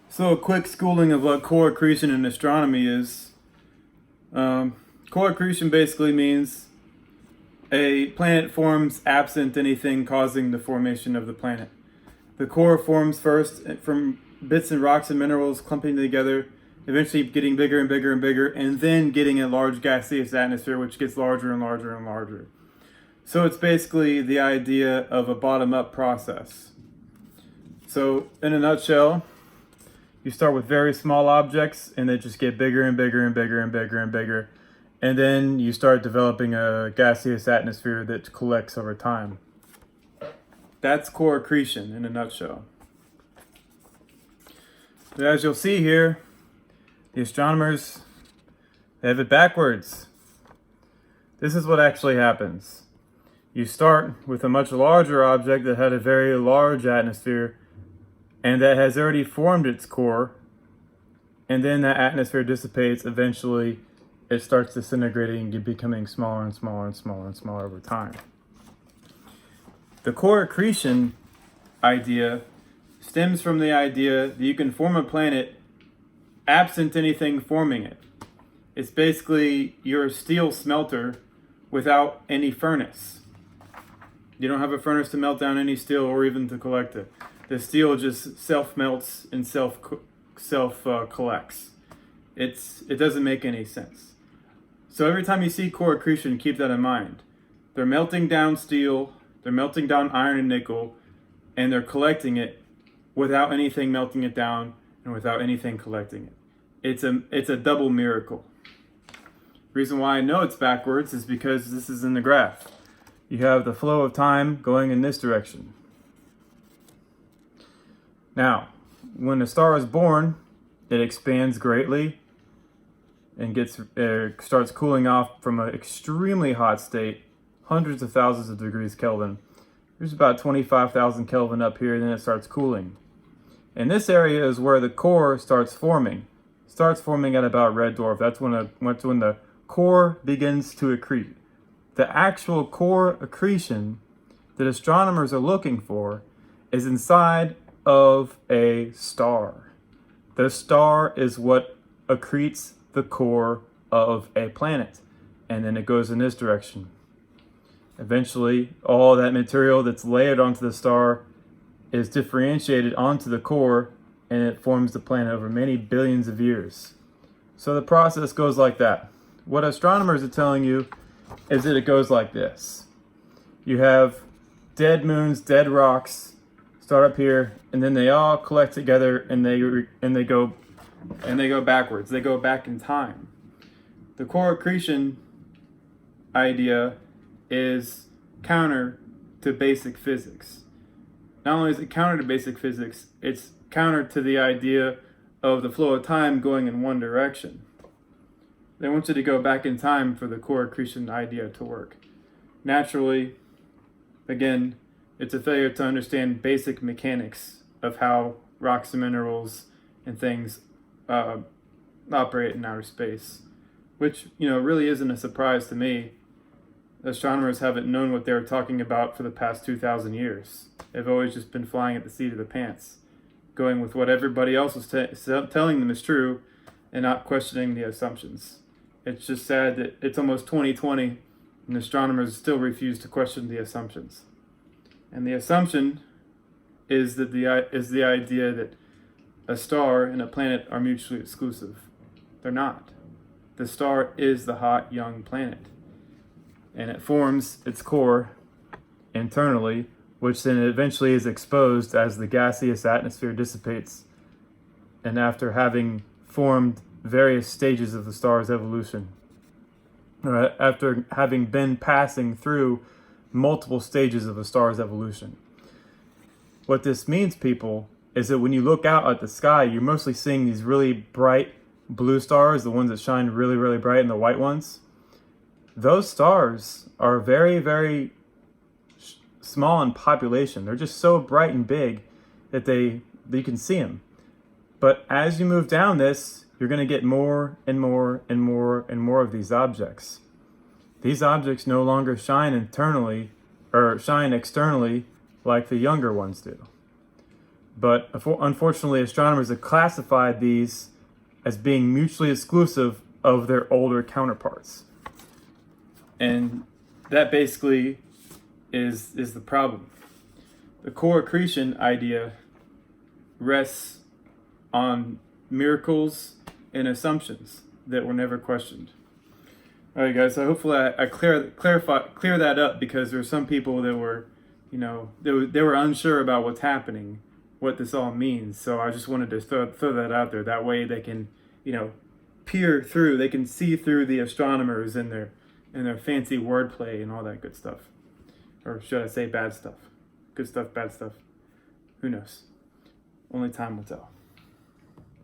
So a quick schooling of what core accretion in astronomy is. Core accretion basically means a planet forms absent anything causing the formation of the planet. The core forms first from bits and rocks and minerals clumping together, eventually getting bigger and bigger and bigger, and then getting a large gaseous atmosphere which gets larger and larger and larger. So it's basically the idea of a bottom-up process. So in a nutshell, you start with very small objects and they just get bigger and bigger and bigger and bigger and bigger. And then you start developing a gaseous atmosphere that collects over time. That's core accretion in a nutshell. But as you'll see here, the astronomers have it backwards. This is what actually happens. You start with a much larger object that had a very large atmosphere and that has already formed its core, and then that atmosphere dissipates. Eventually it starts disintegrating and becoming smaller and smaller and smaller and smaller over time. The core accretion idea stems from the idea that you can form a planet absent anything forming it. It's basically your steel smelter without any furnace. You don't have a furnace to melt down any steel or even to collect it. The steel just self-melts and self-collects. It doesn't make any sense. So every time you see core accretion, keep that in mind. They're melting down steel, they're melting down iron and nickel, and they're collecting it without anything melting it down and without anything collecting it. It's a double miracle. The reason why I know it's backwards is because this is in the graph. You have the flow of time going in this direction. Now, when a star is born, it expands greatly and starts cooling off from an extremely hot state, hundreds of thousands of degrees Kelvin. There's about 25,000 Kelvin up here, and then it starts cooling. And this area is where the core starts forming. It starts forming at about red dwarf. That's when the core begins to accrete. The actual core accretion that astronomers are looking for is inside of a star. The star is what accretes the core of a planet, and then it goes in this direction. Eventually, all that material that's layered onto the star is differentiated onto the core, and it forms the planet over many billions of years. So the process goes like that. What astronomers are telling you is that it goes like this. You have dead moons, dead rocks, start up here, and then they all collect together, and they go backwards. They go back in time. The core accretion idea is counter to basic physics. Not only is it counter to basic physics, it's counter to the idea of the flow of time going in one direction. They want you to go back in time for the core accretion idea to work. Naturally, again, it's a failure to understand basic mechanics of how rocks and minerals and things operate in outer space, which really isn't a surprise to me. Astronomers haven't known what they were talking about for the past 2,000 years. They've always just been flying at the seat of the pants, going with what everybody else was telling them is true and not questioning the assumptions. It's just sad that it's almost 2020 and astronomers still refuse to question the assumptions. And the assumption is the idea that a star and a planet are mutually exclusive. They're not. The star is the hot young planet, and it forms its core internally, which then eventually is exposed as the gaseous atmosphere dissipates, and after having formed various stages of the star's evolution, after having been passing through multiple stages of a star's evolution. What this means, people, is that when you look out at the sky, you're mostly seeing these really bright blue stars, the ones that shine really, really bright, and the white ones. Those stars are very, very small in population. They're just so bright and big that you can see them. But as you move down this, you're going to get more and more and more and more of these objects. These objects no longer shine externally like the younger ones do. But unfortunately, astronomers have classified these as being mutually exclusive of their older counterparts. And that basically is the problem. The core accretion idea rests on miracles and assumptions that were never questioned. All right, guys. So hopefully I clear that up, because there were some people that were, they were unsure about what's happening, what this all means. So I just wanted to throw that out there. That way they can, peer through. They can see through the astronomers and their fancy wordplay and all that good stuff, or should I say bad stuff? Good stuff, bad stuff. Who knows? Only time will tell.